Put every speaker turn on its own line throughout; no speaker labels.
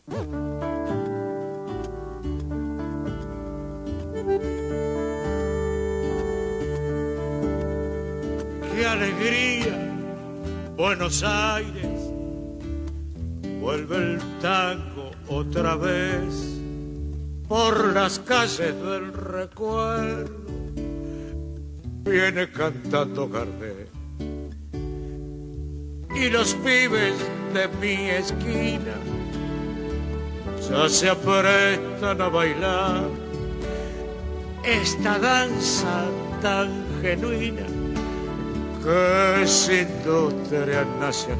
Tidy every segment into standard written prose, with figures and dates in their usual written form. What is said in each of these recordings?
¡Qué alegría! Buenos Aires, vuelve el tango otra vez por las calles del recuerdo. Viene cantando Gardel y los pibes de mi esquina ya se aprestan a bailar esta danza tan genuina que es industria nacional.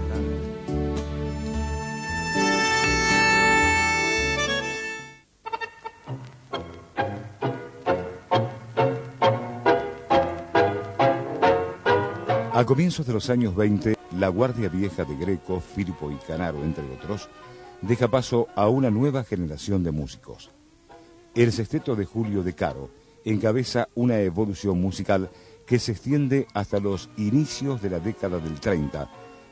A comienzos de los años 20, la Guardia Vieja de Greco, Firpo y Canaro, entre otros, deja paso a una nueva generación de músicos. El sexteto de Julio De Caro encabeza una evolución musical que se extiende hasta los inicios de la década del 30,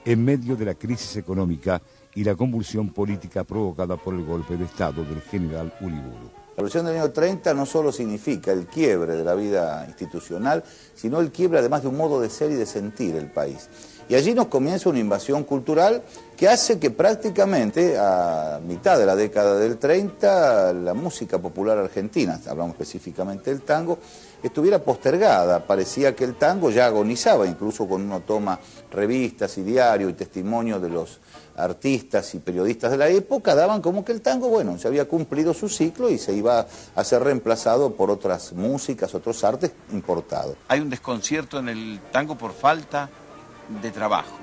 en medio de la crisis económica y la convulsión política provocada por el golpe de Estado del general Uriburu.
La revolución del año 30 no solo significa el quiebre de la vida institucional, sino el quiebre además de un modo de ser y de sentir el país. Y allí nos comienza una invasión cultural que hace que prácticamente a mitad de la década del 30 la música popular argentina, hablamos específicamente del tango, estuviera postergada. Parecía que el tango ya agonizaba, incluso cuando uno toma revistas y diarios y testimonios de los artistas y periodistas de la época, daban como que el tango, bueno, se había cumplido su ciclo y se iba a ser reemplazado por otras músicas, otros artes importados.
Hay un desconcierto en el tango por falta de trabajo.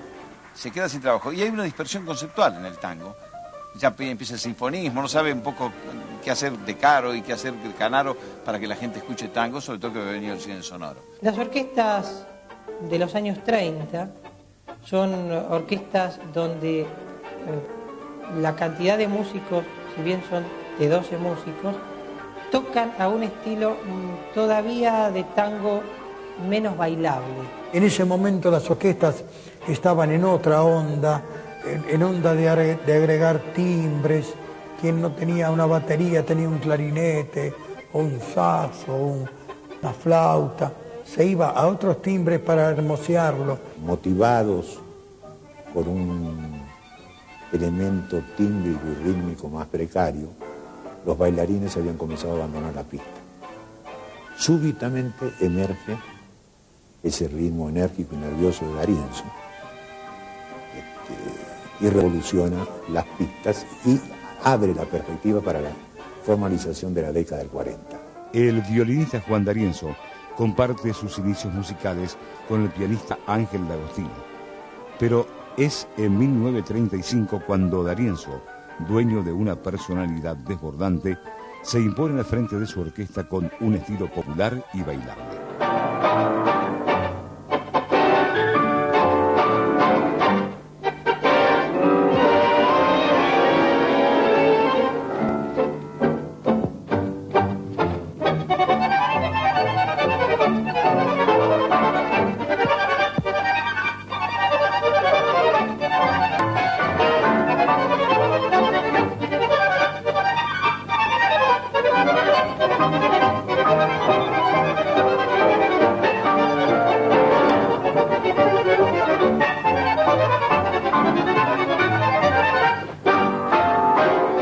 Se queda sin trabajo. Y hay una dispersión conceptual en el tango. Ya empieza el sinfonismo, no sabe un poco qué hacer De Caro y qué hacer de Canaro para que la gente escuche tango, sobre todo que ha venido el cine sonoro.
Las orquestas de los años 30 son orquestas donde la cantidad de músicos, si bien son de 12 músicos, tocan a un estilo todavía de tango menos bailable.
En ese momento las orquestas estaban en otra onda, en onda de agregar timbres. Quien no tenía una batería tenía un clarinete, o un saxo, o una flauta. Se iba a otros timbres para hermosearlo.
Motivados por un elemento tímbrico y rítmico más precario, los bailarines habían comenzado a abandonar la pista. Súbitamente emerge ese ritmo enérgico y nervioso de D'Arienzo y revoluciona las pistas y abre la perspectiva para la formalización de la década del 40.
El violinista Juan D'Arienzo comparte sus inicios musicales con el pianista Ángel D'Agostino, pero es en 1935 cuando D'Arienzo, dueño de una personalidad desbordante, se impone al frente de su orquesta con un estilo popular y bailable.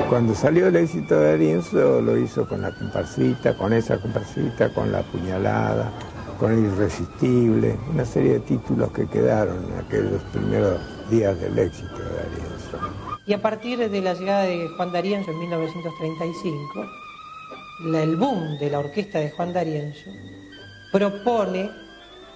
Cuando salió el éxito de D'Arienzo lo hizo con la comparsita, con esa comparsita, con La Puñalada, con El Irresistible, una serie de títulos que quedaron en aquellos primeros días del éxito de D'Arienzo.
Y a partir de la llegada de Juan D'Arienzo en 1935, el boom de la orquesta de Juan D'Arienzo propone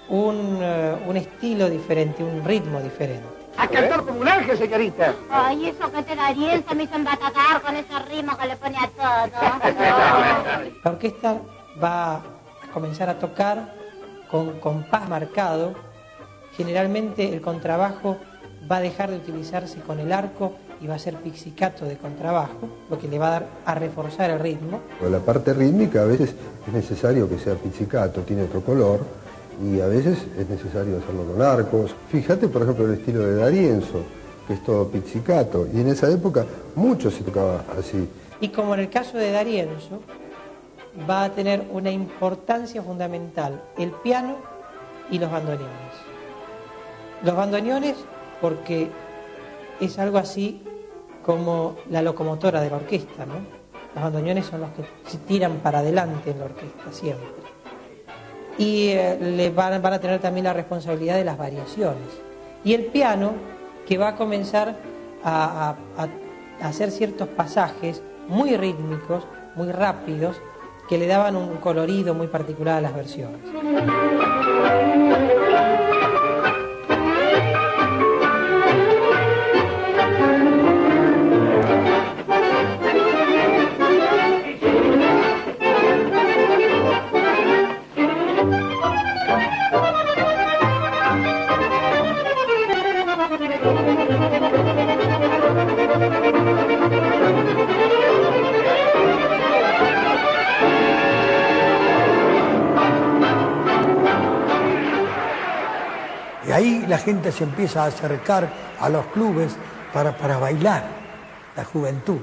un estilo diferente, un ritmo diferente.
A cantar como un ángel, señorita.
Ay, eso que te D'Arienzo me hizo embatatar con ese ritmo que le pone a todo.
La orquesta va a comenzar a tocar con compás marcado. Generalmente el contrabajo va a dejar de utilizarse con el arco y va a ser pizzicato de contrabajo, lo que le va a dar a reforzar el ritmo.
La parte rítmica a veces es necesario que sea pizzicato, tiene otro color, y a veces es necesario hacerlo con arcos. Fíjate, por ejemplo, el estilo de D'Arienzo. que es todo pizzicato. Y en esa época mucho se tocaba así.
Y como en el caso de D'Arienzo, va a tener una importancia fundamental el piano y los bandoneones. Los bandoneones porque es algo así como la locomotora de la orquesta, ¿no? Los bandoneones son los que se tiran para adelante en la orquesta siempre. Y le van a tener también la responsabilidad de las variaciones. Y el piano, que va a comenzar a hacer ciertos pasajes muy rítmicos, muy rápidos, que le daban un colorido muy particular a las versiones.
Y ahí la gente se empieza a acercar a los clubes para bailar, la juventud.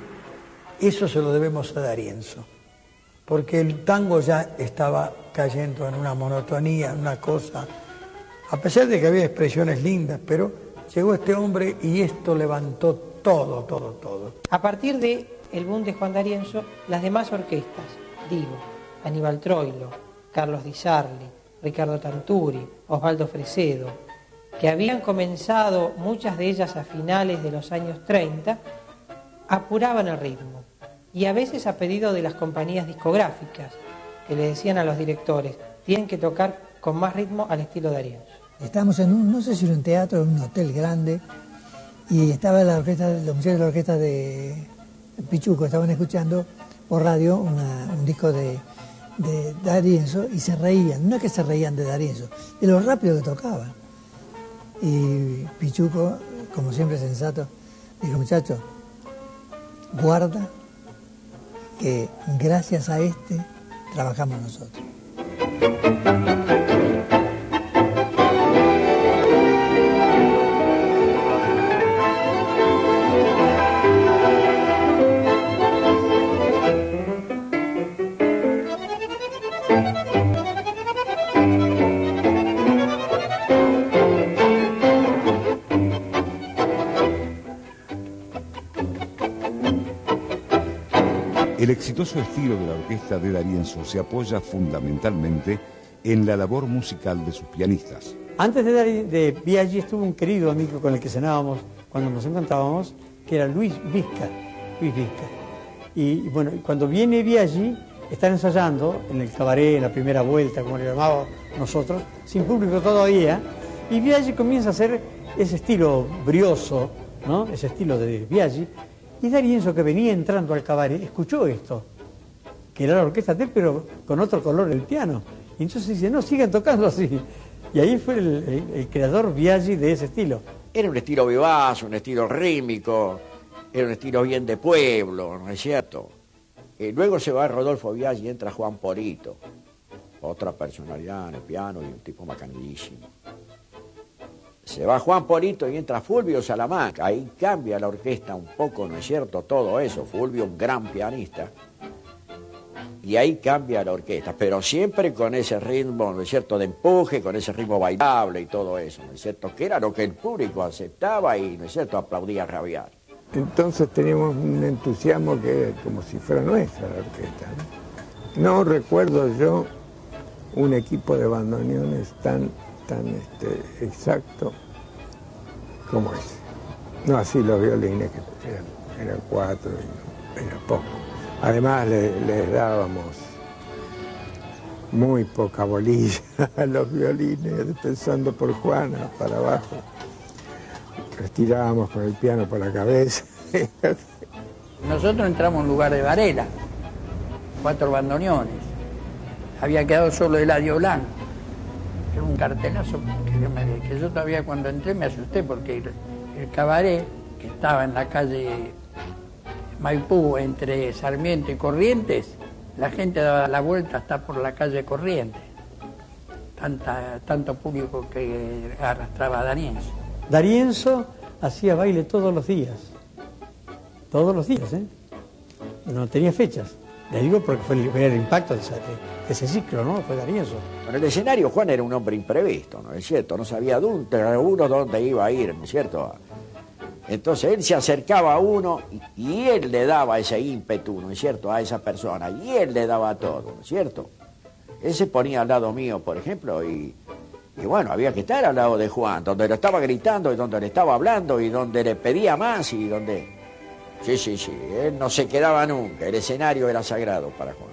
Eso se lo debemos a D'Arienzo, porque el tango ya estaba cayendo en una monotonía, en una cosa, a pesar de que había expresiones lindas, pero llegó este hombre y esto levantó todo.
A partir del boom de Juan D'Arienzo, las demás orquestas, digo, Aníbal Troilo, Carlos Di Sarli, Ricardo Tanturi, Osvaldo Fresedo, que habían comenzado muchas de ellas a finales de los años 30, apuraban el ritmo. Y a veces a pedido de las compañías discográficas, que le decían a los directores, tienen que tocar con más ritmo al estilo de D'Arienzo.
Estábamos en un, no sé si era un teatro o un hotel grande, y estaba la orquesta, los muchachos de la orquesta de Pichuco, estaban escuchando por radio un disco de D'Arienzo y se reían, no es que se reían de D'Arienzo, de lo rápido que tocaba. Y Pichuco, como siempre sensato, dijo, muchachos, guarda que gracias a este trabajamos nosotros.
El exitoso estilo de la orquesta de D'Arienzo se apoya fundamentalmente en la labor musical de sus pianistas.
Antes de Biaggi estuvo un querido amigo con el que cenábamos cuando nos encontrábamos, que era Luis Vizca. Y bueno, cuando viene Biaggi, están ensayando en el cabaret, en la primera vuelta, como le llamábamos nosotros, sin público todavía, y Biaggi comienza a hacer ese estilo brioso, ¿no? Ese estilo de Biaggi. Y D'Arienzo, que venía entrando al cabaret, escuchó esto, que era la orquesta de él, pero con otro color el piano. Y entonces dice, no, sigan tocando así. Y ahí fue el creador Biaggi de ese estilo.
Era un estilo vivaz, un estilo rítmico, era un estilo bien de pueblo, ¿no es cierto? Luego se va Rodolfo Biaggi y entra Juan Porito, otra personalidad en el piano y un tipo macanillísimo. Se va Juan Porito y entra Fulvio Salamanca. Ahí cambia la orquesta un poco, ¿no es cierto? Todo eso. Fulvio, un gran pianista. Y ahí cambia la orquesta, pero siempre con ese ritmo, ¿no es cierto?, de empuje, con ese ritmo bailable y todo eso, ¿no es cierto?, que era lo que el público aceptaba y, ¿no es cierto?, aplaudía rabiar.
Entonces teníamos un entusiasmo que era como si fuera nuestra la orquesta, ¿no? No recuerdo yo un equipo de bandoneones tan exacto como ese. No así los violines, que eran 4 y era poco. Además les dábamos muy poca bolilla a los violines, empezando por Juana para abajo. Retirábamos con el piano por la cabeza.
Nosotros entramos en un lugar de Varela, 4 bandoneones. Había quedado solo Eladio Blanco. Era un cartelazo que yo todavía cuando entré me asusté porque el cabaret, que estaba en la calle Maipú, entre Sarmiento y Corrientes, la gente daba la vuelta hasta por la calle Corrientes. Tanto público que arrastraba a D'Arienzo.
D'Arienzo hacía baile todos los días. Todos los días, ¿eh? No tenía fechas. Le digo porque fue el impacto de ese ciclo, ¿no? Fue D'Arienzo.
En el escenario Juan era un hombre imprevisto, ¿no es cierto? No sabía dónde iba a ir, ¿no es cierto? Entonces él se acercaba a uno y él le daba ese ímpetu, ¿no es cierto?, a esa persona, y él le daba todo, ¿no es cierto? Él se ponía al lado mío, por ejemplo, y bueno, había que estar al lado de Juan, donde le estaba gritando y donde le estaba hablando y donde le pedía más y donde... Sí, él no se quedaba nunca, el escenario era sagrado para Juan.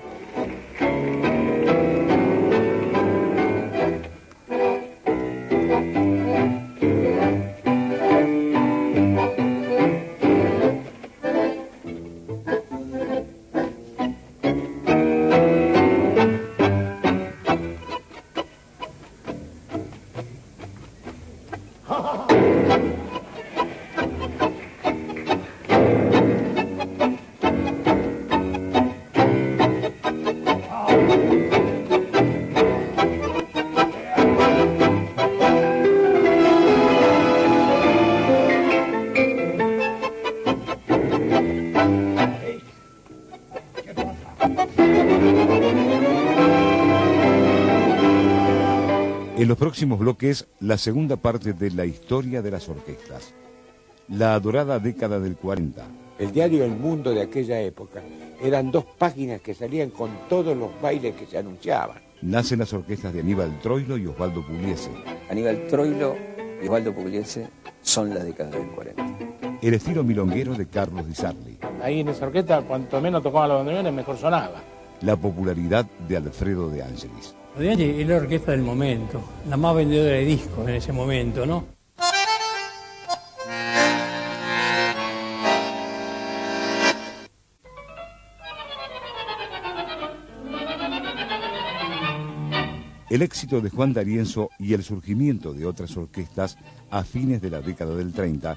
En los próximos bloques, la segunda parte de la historia de las orquestas. La adorada década del 40.
El diario El Mundo de aquella época eran 2 páginas que salían con todos los bailes que se anunciaban.
Nacen las orquestas de Aníbal Troilo y Osvaldo Pugliese.
Aníbal Troilo y Osvaldo Pugliese son la década del 40.
El estilo milonguero de Carlos Di Sarli.
Ahí en esa orquesta, cuanto menos tocaban los bandoneones, mejor sonaba.
La popularidad de Alfredo de Angelis.
De Angelis es la orquesta del momento, la más vendedora de discos en ese momento, ¿no?
El éxito de Juan D'Arienzo y el surgimiento de otras orquestas a fines de la década del 30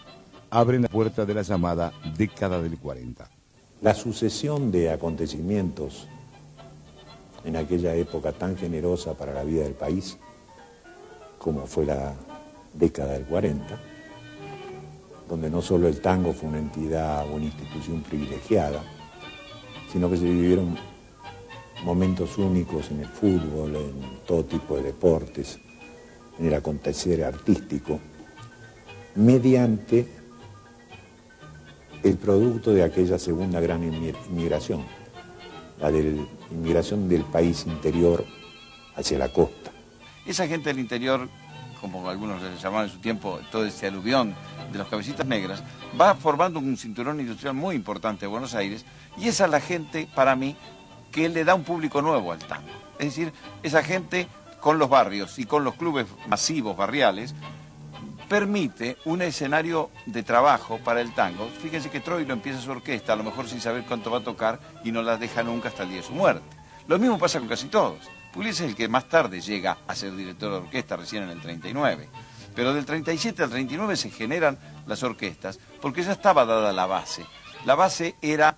abren la puerta de la llamada década del 40.
La sucesión de acontecimientos en aquella época tan generosa para la vida del país, como fue la década del 40, donde no solo el tango fue una entidad o una institución privilegiada, sino que se vivieron momentos únicos en el fútbol, en todo tipo de deportes, en el acontecer artístico, mediante el producto de aquella segunda gran inmigración, la inmigración del país interior hacia la costa.
Esa gente del interior, como algunos les llamaban en su tiempo, todo este aluvión de los cabecitas negras, va formando un cinturón industrial muy importante de Buenos Aires, y esa es la gente, para mí, que le da un público nuevo al tango. Es decir, esa gente con los barrios y con los clubes masivos barriales permite un escenario de trabajo para el tango. Fíjense que Troilo empieza su orquesta, a lo mejor sin saber cuánto va a tocar, y no la deja nunca hasta el día de su muerte. Lo mismo pasa con casi todos. Pugliese es el que más tarde llega a ser director de orquesta, recién en el 39. Pero del 37 al 39 se generan las orquestas, porque ya estaba dada la base. La base era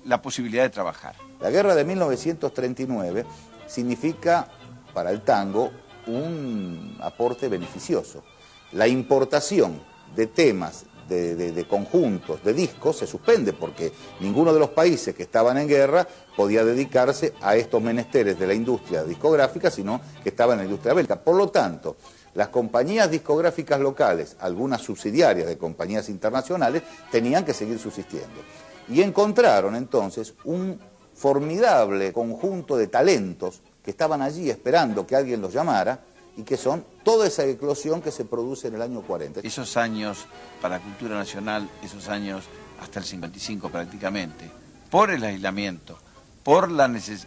la posibilidad de trabajar.
La guerra de 1939 significa para el tango un aporte beneficioso. La importación de temas, de conjuntos, de discos, se suspende porque ninguno de los países que estaban en guerra podía dedicarse a estos menesteres de la industria discográfica, sino que estaba en la industria bélica. Por lo tanto, las compañías discográficas locales, algunas subsidiarias de compañías internacionales, tenían que seguir subsistiendo. Y encontraron entonces un formidable conjunto de talentos que estaban allí esperando que alguien los llamara, y que son toda esa eclosión que se produce en el año 40.
Esos años para la cultura nacional, esos años hasta el 55 prácticamente, por el aislamiento,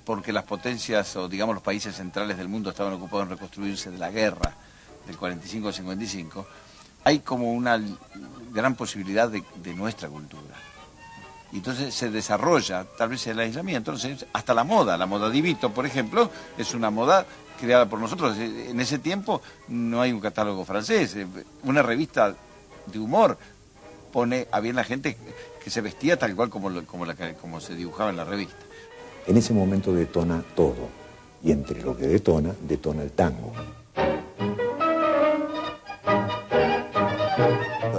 porque las potencias o digamos los países centrales del mundo estaban ocupados en reconstruirse de la guerra del 45 al 55, hay como una gran posibilidad de nuestra cultura. Y entonces se desarrolla, tal vez el aislamiento, no sé, hasta la moda Divito, por ejemplo, es una moda creada por nosotros. En ese tiempo no hay un catálogo francés, una revista de humor había la gente que se vestía tal cual como se dibujaba en la revista.
En ese momento detona todo, y entre lo que detona el tango.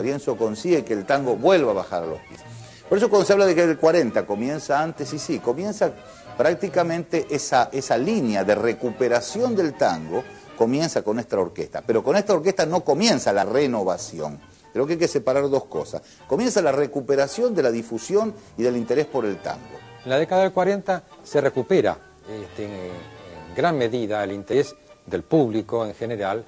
D'Arienzo consigue que el tango vuelva a bajar a los pies. Por eso cuando se habla de que el 40 comienza antes, y sí, comienza prácticamente esa línea de recuperación del tango, comienza con esta orquesta. Pero con esta orquesta no comienza la renovación. Creo que hay que separar dos cosas. Comienza la recuperación de la difusión y del interés por el tango.
En la década del 40 se recupera en gran medida el interés del público en general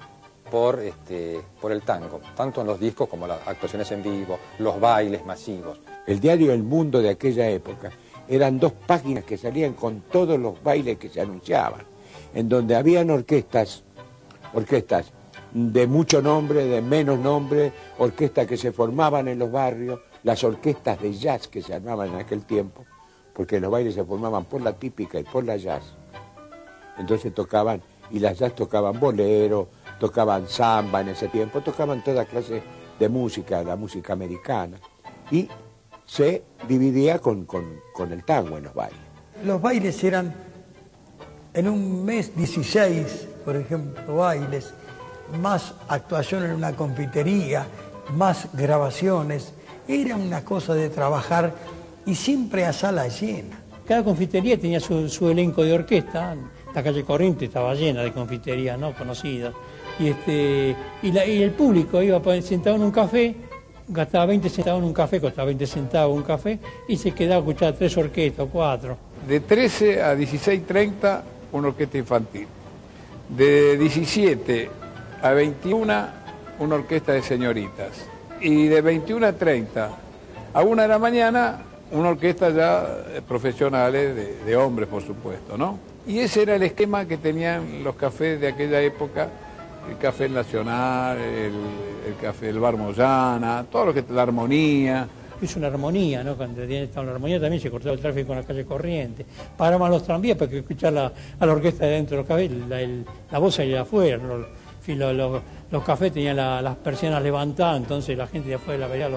por el tango, tanto en los discos como las actuaciones en vivo, los bailes masivos.
El diario El Mundo de aquella época eran 2 páginas que salían con todos los bailes que se anunciaban, en donde habían orquestas de mucho nombre, de menos nombre, orquestas que se formaban en los barrios, las orquestas de jazz que se armaban en aquel tiempo, porque los bailes se formaban por la típica y por la jazz. Entonces tocaban, y las jazz tocaban bolero, tocaban samba en ese tiempo, tocaban toda clase de música, la música americana, y se dividía con el tango en los bailes.
Los bailes eran en un mes 16, por ejemplo, bailes, más actuación en una confitería, más grabaciones. Era una cosa de trabajar y siempre a sala llena.
Cada confitería tenía su elenco de orquesta. La calle Corrientes estaba llena de confiterías, ¿no?, conocidas. Y el público iba sentado en un café, gastaba 20 centavos en un café, costaba 20 centavos un café, y se quedaba a escuchar 3 orquestas o 4.
De 13 a 16:30, una orquesta infantil. De 17 a 21, una orquesta de señoritas. Y de 21 a 30 a 1 de la mañana, una orquesta ya profesionales, de hombres, por supuesto, ¿no? Y ese era el esquema que tenían los cafés de aquella época, el Café Nacional, el Café del Bar Moyana, todo lo que la armonía.
Es una armonía, ¿no? Cuando estaba la armonía también se cortaba el tráfico en la calle Corrientes. Paraban los tranvías para que escuchar a la orquesta de dentro de los cafés, la voz salía de afuera. Los cafés tenían las persianas levantadas, entonces la gente de afuera de la vereda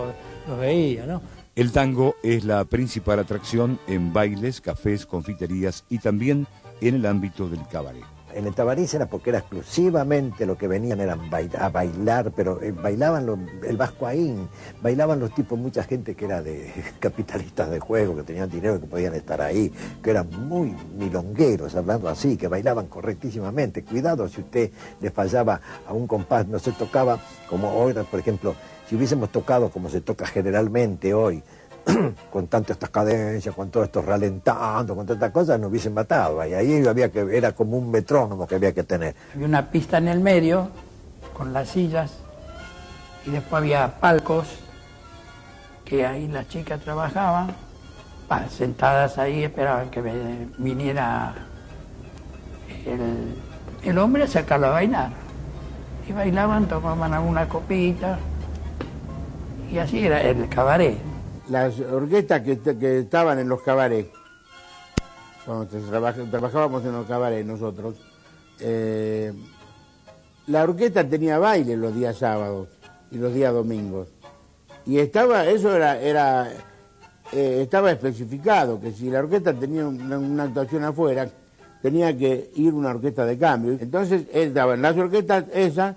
los veía, ¿no?
El tango es la principal atracción en bailes, cafés, confiterías y también en el ámbito del cabaret.
En el Tabarís era porque era exclusivamente lo que venían eran a bailar, pero bailaban el vascoaín, bailaban los tipos, mucha gente que era de capitalistas de juego, que tenían dinero, que podían estar ahí, que eran muy milongueros, hablando así, que bailaban correctísimamente. Cuidado si usted le fallaba a un compás, no se tocaba como hoy, por ejemplo, si hubiésemos tocado como se toca generalmente hoy, con tantas estas cadencias, con todo esto ralentando, con todas estas cosas, nos hubiesen matado. Y ahí era como un metrónomo que había que tener.
Había una pista en el medio, con las sillas, y después había palcos, que ahí las chicas trabajaban, sentadas ahí, esperaban que viniera el hombre a sacarlo a bailar. Y bailaban, tomaban alguna copita, y así era el cabaret.
Las orquestas que estaban en los cabarets, cuando trabajábamos en los cabarets nosotros, la orquesta tenía baile los días sábados y los días domingos. Y estaba especificado que si la orquesta tenía una actuación afuera, tenía que ir una orquesta de cambio. Entonces estaban las orquestas esas,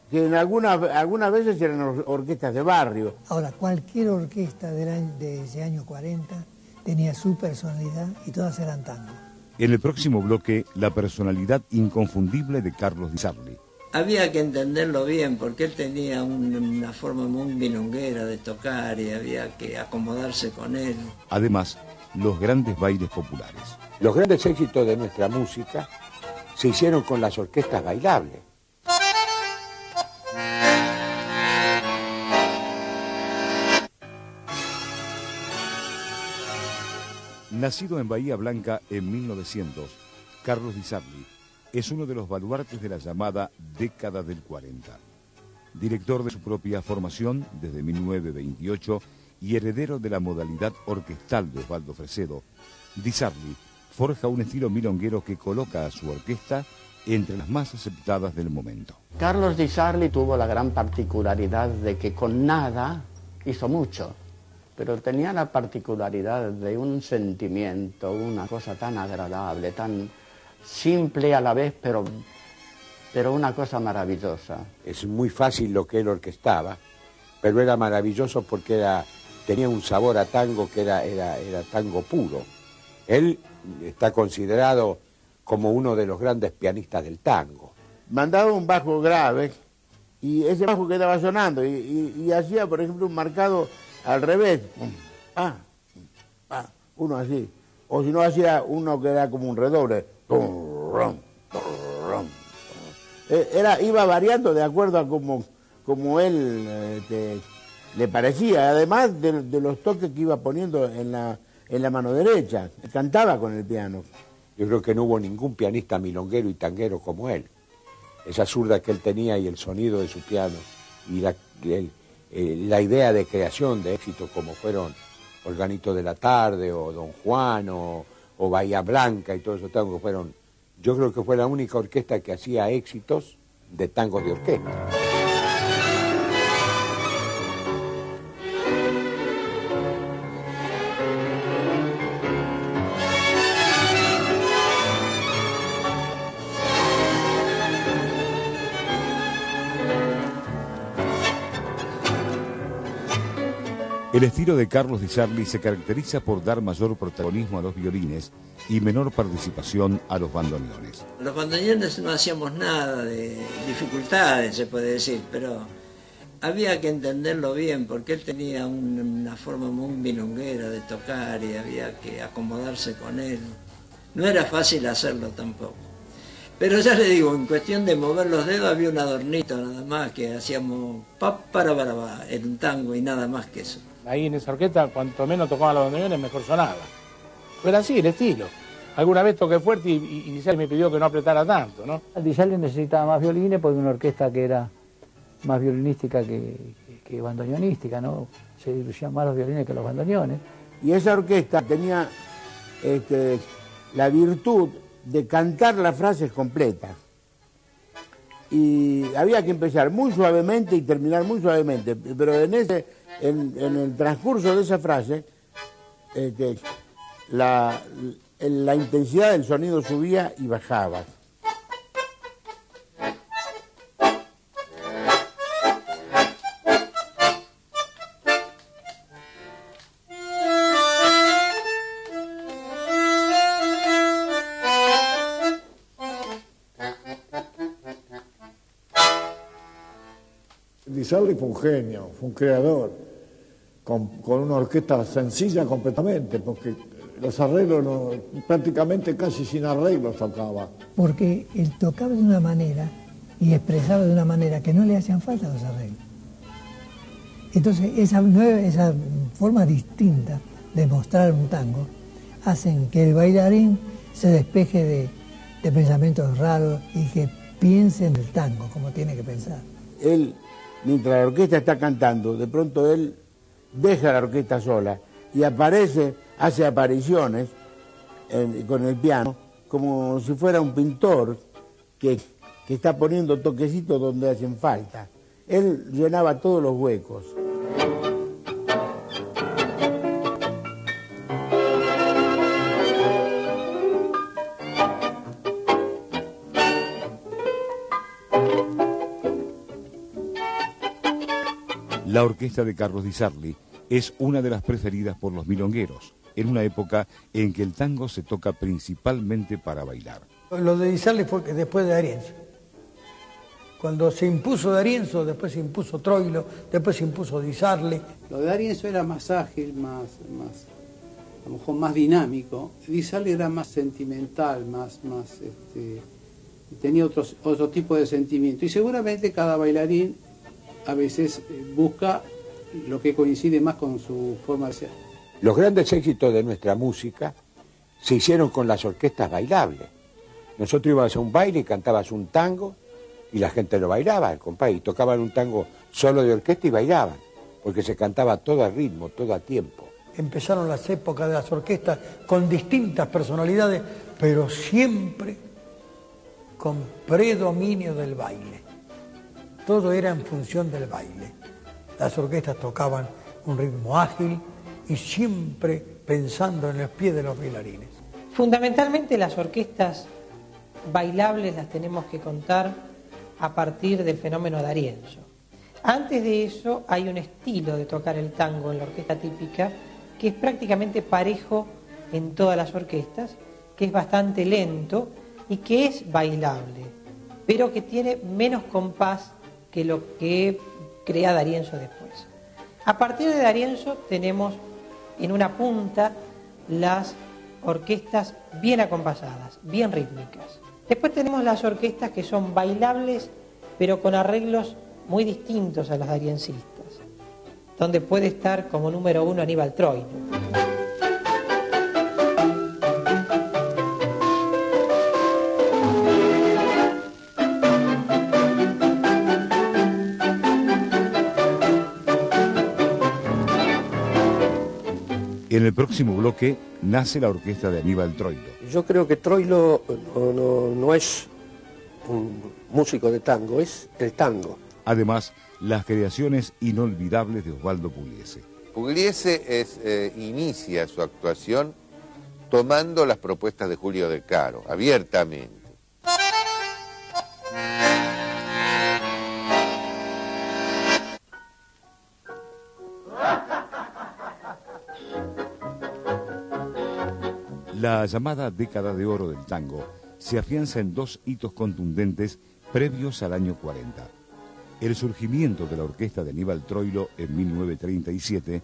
que en algunas veces eran orquestas de barrio.
Ahora, cualquier orquesta de ese año 40 tenía su personalidad y todas eran tango.
En el próximo bloque, la personalidad inconfundible de Carlos Di Sarli.
Había que entenderlo bien porque él tenía una forma muy milonguera de tocar y había que acomodarse con él.
Además, los grandes bailes populares.
Los grandes éxitos de nuestra música se hicieron con las orquestas bailables.
Nacido en Bahía Blanca en 1900, Carlos Di Sarli es uno de los baluartes de la llamada década del 40. Director de su propia formación desde 1928 y heredero de la modalidad orquestal de Osvaldo Fresedo, Di Sarli forja un estilo milonguero que coloca a su orquesta entre las más aceptadas del momento.
Carlos Di Sarli tuvo la gran particularidad de que con nada hizo mucho, pero tenía la particularidad de un sentimiento, una cosa tan agradable, tan simple a la vez, pero una cosa maravillosa.
Es muy fácil lo que él orquestaba, pero era maravilloso porque tenía un sabor a tango que era tango puro. Él está considerado como uno de los grandes pianistas del tango.
Mandaba un bajo grave y ese bajo quedaba sonando y hacía, por ejemplo, un marcado al revés. Uno así. O si no, hacía uno que era como un redoble. Iba variando de acuerdo a como él le parecía, además de los toques que iba poniendo en la mano derecha. Cantaba con el piano.
Yo creo que no hubo ningún pianista milonguero y tanguero como él. Esa zurda que él tenía y el sonido de su piano y la idea de creación de éxito como fueron Organito de la Tarde o Don Juan o Bahía Blanca y todos esos tangos fueron, yo creo que fue la única orquesta que hacía éxitos de tangos de orquesta.
El estilo de Carlos Di Sarli se caracteriza por dar mayor protagonismo a los violines y menor participación a los bandoneones.
Los bandoneones no hacíamos nada de dificultades, se puede decir, pero había que entenderlo bien porque él tenía una forma muy milonguera de tocar y había que acomodarse con él. No era fácil hacerlo tampoco. Pero ya le digo, en cuestión de mover los dedos había un adornito nada más que hacíamos en un tango y nada más que eso.
Ahí en esa orquesta, cuanto menos tocaban los bandoneones, mejor sonaba. Era así el estilo. Alguna vez toqué fuerte y Di Sarli me pidió que no apretara tanto, ¿no?
Di Sarli necesitaba más violines porque una orquesta que era más violinística que bandoneonística, ¿no? Se diluían más los violines que los bandoneones.
Y esa orquesta tenía la virtud de cantar las frases completas. Y había que empezar muy suavemente y terminar muy suavemente, pero en el transcurso de esa frase la intensidad del sonido subía y bajaba.
Di Sarli fue un genio, fue un creador, con una orquesta sencilla completamente, porque los arreglos prácticamente casi sin arreglos tocaba.
Porque él tocaba de una manera y expresaba de una manera que no le hacían falta los arreglos. Entonces esa forma distinta de mostrar un tango hacen que el bailarín se despeje de pensamientos raros y que piense en el tango como tiene que pensar.
Él, mientras la orquesta está cantando, de pronto él deja la orquesta sola y hace apariciones con el piano, como si fuera un pintor que está poniendo toquecitos donde hacen falta. Él llenaba todos los huecos.
La orquesta de Carlos Di Sarli es una de las preferidas por los milongueros, en una época en que el tango se toca principalmente para bailar.
Lo de Di Sarli fue después de D'Arienzo. Cuando se impuso D'Arienzo, después se impuso Troilo, después se impuso Di Sarli.
Lo de D'Arienzo era más ágil, a lo mejor más dinámico. Di Sarli era más sentimental, tenía otro tipo de sentimiento. Y seguramente cada bailarín a veces busca lo que coincide más con su forma de ser.
Los grandes éxitos de nuestra música se hicieron con las orquestas bailables. Nosotros íbamos a un baile y cantabas un tango y la gente lo bailaba, el compás, y tocaban un tango solo de orquesta y bailaban, porque se cantaba todo a ritmo, todo a tiempo.
Empezaron las épocas de las orquestas con distintas personalidades, pero siempre con predominio del baile. Todo era en función del baile. Las orquestas tocaban un ritmo ágil y siempre pensando en los pies de los bailarines.
Fundamentalmente las orquestas bailables las tenemos que contar a partir del fenómeno D'Arienzo. Antes de eso hay un estilo de tocar el tango en la orquesta típica que es prácticamente parejo en todas las orquestas, que es bastante lento y que es bailable, pero que tiene menos compás que lo que crea D'Arienzo después. A partir de D'Arienzo tenemos en una punta las orquestas bien acompasadas, bien rítmicas. Después tenemos las orquestas que son bailables, pero con arreglos muy distintos a los d'ariencistas, donde puede estar como número 1 Aníbal Troilo.
En el próximo bloque nace la orquesta de Aníbal Troilo.
Yo creo que Troilo no es un músico de tango, es el tango.
Además, las creaciones inolvidables de Osvaldo Pugliese.
Pugliese inicia su actuación tomando las propuestas de Julio De Caro, abiertamente.
La llamada década de oro del tango se afianza en dos hitos contundentes previos al año 40. El surgimiento de la orquesta de Aníbal Troilo en 1937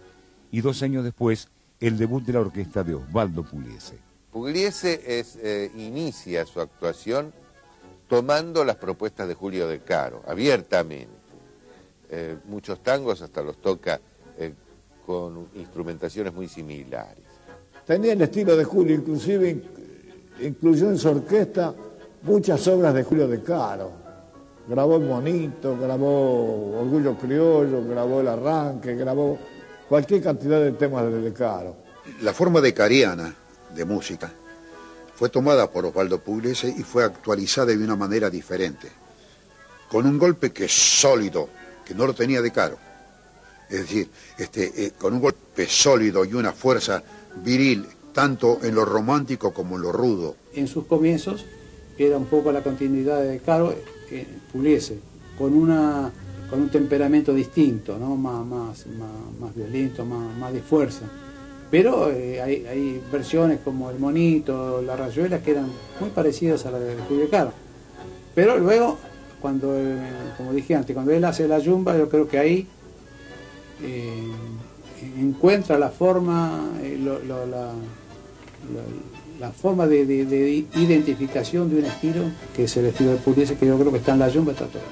y 2 años después el debut de la orquesta de Osvaldo Pugliese.
Pugliese inicia su actuación tomando las propuestas de Julio De Caro, abiertamente. Muchos tangos hasta los toca con instrumentaciones muy similares.
Tenía el estilo de Julio, inclusive incluyó en su orquesta muchas obras de Julio De Caro. Grabó El Monito, grabó Orgullo Criollo, grabó El Arranque, grabó cualquier cantidad de temas de De Caro.
La forma decariana de música fue tomada por Osvaldo Pugliese y fue actualizada de una manera diferente, con un golpe que es sólido, que no lo tenía De Caro. Es decir, con un golpe sólido y una fuerza viril, tanto en lo romántico como en lo rudo.
En sus comienzos era un poco la continuidad de De Caro, Pugliese, con un temperamento distinto, ¿no? más violento, más de fuerza. Pero hay versiones como El Monito, La Rayuela, que eran muy parecidas a la de Julio De Caro. Pero luego, cuando, como dije antes, cuando él hace la yumba, yo creo que ahí encuentra la forma, la forma de identificación de un estilo, que es el estilo de Pugliese, que yo creo que está en la yumba, está todo.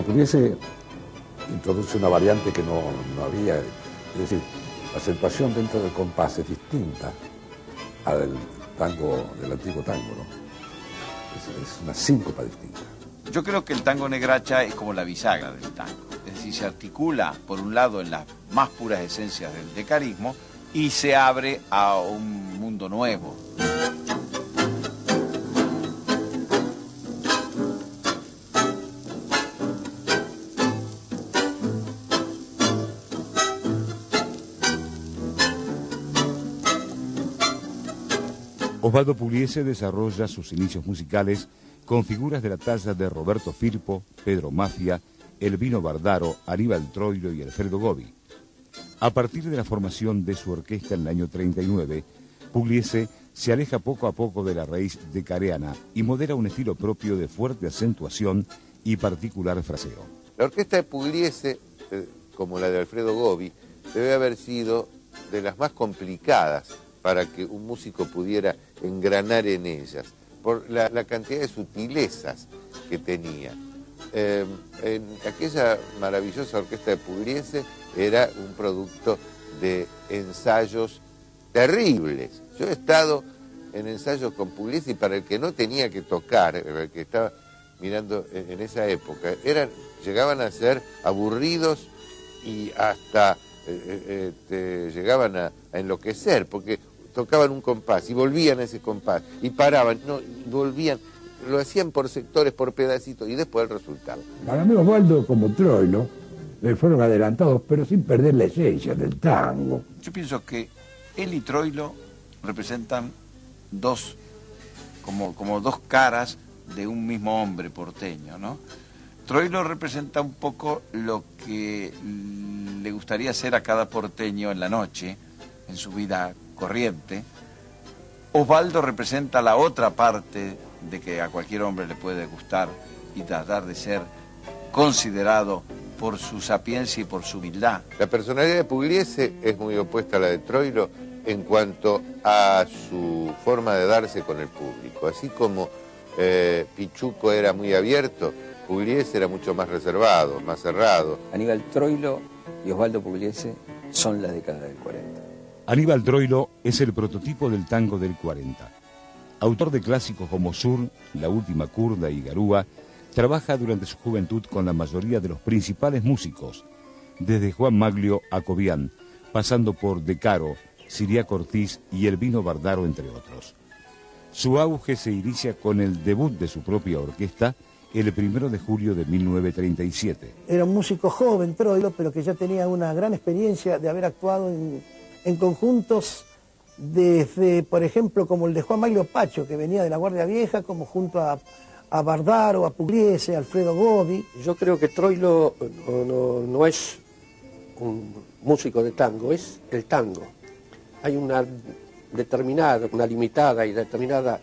Pugliese introduce una variante que no había, es decir, la acentuación dentro del compás es distinta al tango, del antiguo tango, ¿no? Es una síncopa distinta.
Yo creo que el tango negracha es como la bisagra del tango, es decir, se articula por un lado en las más puras esencias del decarismo y se abre a un mundo nuevo.
Osvaldo Pugliese desarrolla sus inicios musicales con figuras de la talla de Roberto Firpo, Pedro Mafia, Elvino Bardaro, Aníbal Troilo y Alfredo Gobi. A partir de la formación de su orquesta en el año 39, Pugliese se aleja poco a poco de la raíz decareana y modera un estilo propio de fuerte acentuación y particular fraseo.
La orquesta de Pugliese, como la de Alfredo Gobi, debe haber sido de las más complicadas para que un músico pudiera engranar en ellas, por la cantidad de sutilezas que tenía. En aquella maravillosa orquesta de Pugliese era un producto de ensayos terribles. Yo he estado en ensayos con Pugliese y para el que no tenía que tocar, el que estaba mirando en esa época, llegaban a ser aburridos y hasta llegaban a enloquecer, porque tocaban un compás y volvían a ese compás y paraban, no, y volvían, lo hacían por sectores, por pedacitos, y después el resultado.
Para mí Osvaldo como Troilo fueron adelantados, pero sin perder la esencia del tango.
Yo pienso que él y Troilo representan como dos caras de un mismo hombre porteño, ¿no? Troilo representa un poco lo que le gustaría hacer a cada porteño en la noche, en su vida corriente. Osvaldo representa la otra parte de que a cualquier hombre le puede gustar y tratar de ser considerado por su sapiencia y por su humildad.
La personalidad de Pugliese es muy opuesta a la de Troilo en cuanto a su forma de darse con el público. Así como Pichuco era muy abierto, Pugliese era mucho más reservado, más cerrado.
Aníbal Troilo y Osvaldo Pugliese son la década del 40.
Aníbal Troilo es el prototipo del tango del 40. Autor de clásicos como Sur, La Última Curda y Garúa, trabaja durante su juventud con la mayoría de los principales músicos, desde Juan Maglio a Cobián, pasando por De Caro, Siriaco Ortiz y Elvino Bardaro, entre otros. Su auge se inicia con el debut de su propia orquesta el 1 de julio de 1937.
Era un músico joven, Troilo, pero que ya tenía una gran experiencia de haber actuado en conjuntos desde, por ejemplo, como el de Juan Maglio Pacho, que venía de la Guardia Vieja, como junto a Bardaro, a Pugliese, a Alfredo Gobi.
Yo creo que Troilo no es un músico de tango, es el tango. Hay una determinada, una limitada y determinada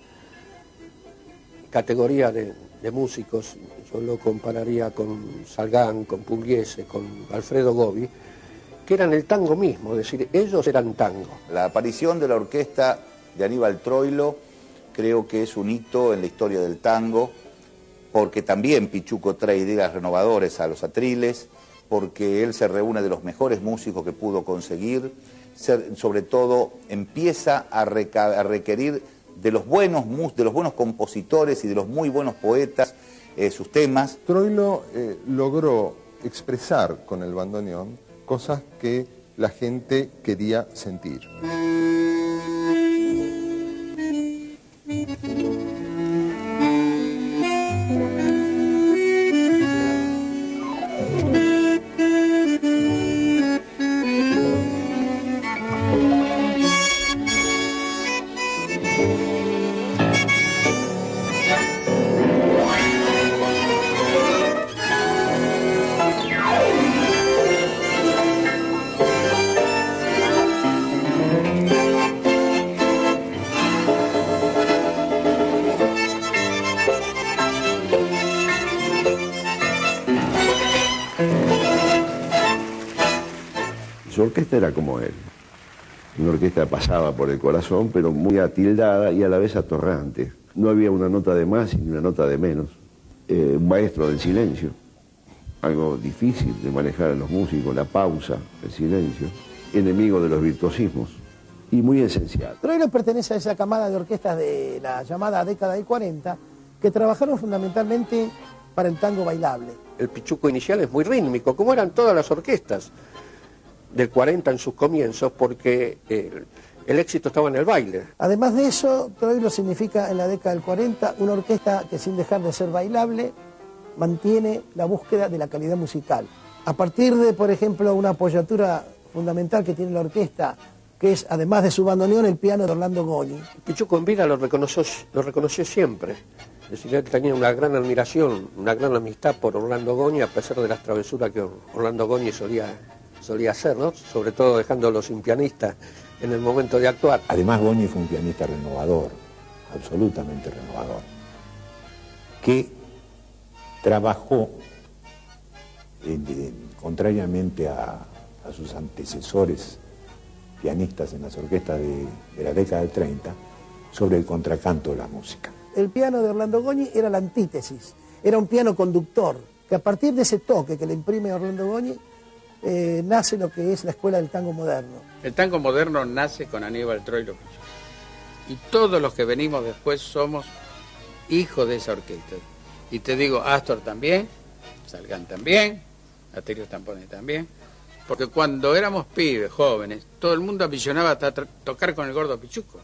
categoría de músicos. Yo lo compararía con Salgán, con Pugliese, con Alfredo Gobi, que eran el tango mismo, es decir, ellos eran tango.
La aparición de la orquesta de Aníbal Troilo creo que es un hito en la historia del tango, porque también Pichuco trae ideas renovadoras a los atriles, porque él se reúne de los mejores músicos que pudo conseguir, sobre todo empieza a requerir de los buenos compositores y de los muy buenos poetas sus temas.
Troilo logró expresar con el bandoneón cosas que la gente quería sentir.
Su orquesta era como él, una orquesta pasaba por el corazón, pero muy atildada y a la vez atorrante. No había una nota de más ni una nota de menos. Un maestro del silencio, algo difícil de manejar a los músicos, la pausa, el silencio, enemigo de los virtuosismos y muy esencial.
Troilo pertenece a esa camada de orquestas de la llamada década del 40 que trabajaron fundamentalmente para el tango bailable.
El Pichuco inicial es muy rítmico, como eran todas las orquestas del 40 en sus comienzos, porque el éxito estaba en el baile.
Además de eso, Troilo significa en la década del 40 una orquesta que, sin dejar de ser bailable, mantiene la búsqueda de la calidad musical. A partir de, por ejemplo, una apoyatura fundamental que tiene la orquesta, que es, además de su bandoneón, el piano de Orlando Goñi.
Pichuco en vida lo reconoció siempre. Es decir, él tenía una gran admiración, una gran amistad por Orlando Goñi, a pesar de las travesuras que Orlando Goñi solía hacer, ¿no? Sobre todo dejándolo sin pianista en el momento de actuar.
Además, Goñi fue un pianista renovador, absolutamente renovador, que trabajó, contrariamente a sus antecesores pianistas en las orquestas de la década del 30, sobre el contracanto de la música.
El piano de Orlando Goñi era la antítesis, era un piano conductor, que a partir de ese toque que le imprime a Orlando Goñi, nace lo que es la escuela del tango moderno.
El tango moderno nace con Aníbal Troilo y todos los que venimos después somos hijos de esa orquesta. Y te digo, Astor también, Salgán también, Aterio Tampone también, porque cuando éramos pibes, jóvenes, todo el mundo aficionaba a tocar con el Gordo Pichuco.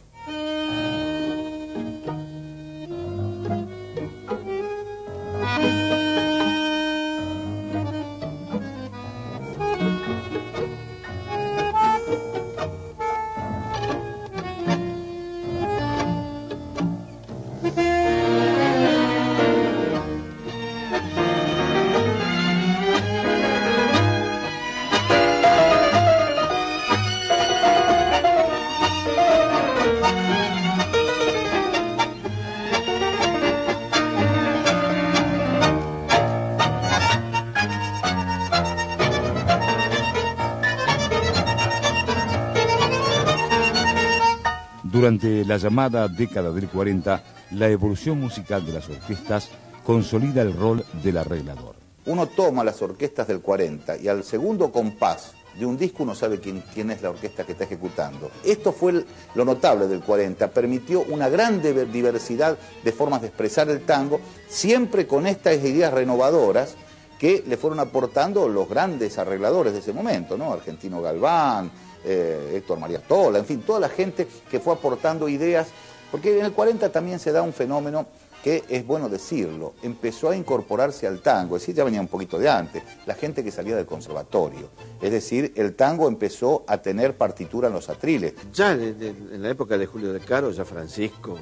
Durante la llamada década del 40, la evolución musical de las orquestas consolida el rol del arreglador.
Uno toma las orquestas del 40 y al segundo compás de un disco uno sabe quién es la orquesta que está ejecutando. Esto fue lo notable del 40, permitió una gran diversidad de formas de expresar el tango, siempre con estas ideas renovadoras que le fueron aportando los grandes arregladores de ese momento, ¿no? Argentino Galván, Héctor María Tola, en fin, toda la gente que fue aportando ideas, porque en el 40 también se da un fenómeno que es bueno decirlo, empezó a incorporarse al tango, es decir, ya venía un poquito de antes, la gente que salía del conservatorio, es decir, el tango empezó a tener partitura en los atriles.
Ya en la época de Julio de Caro, ya Francisco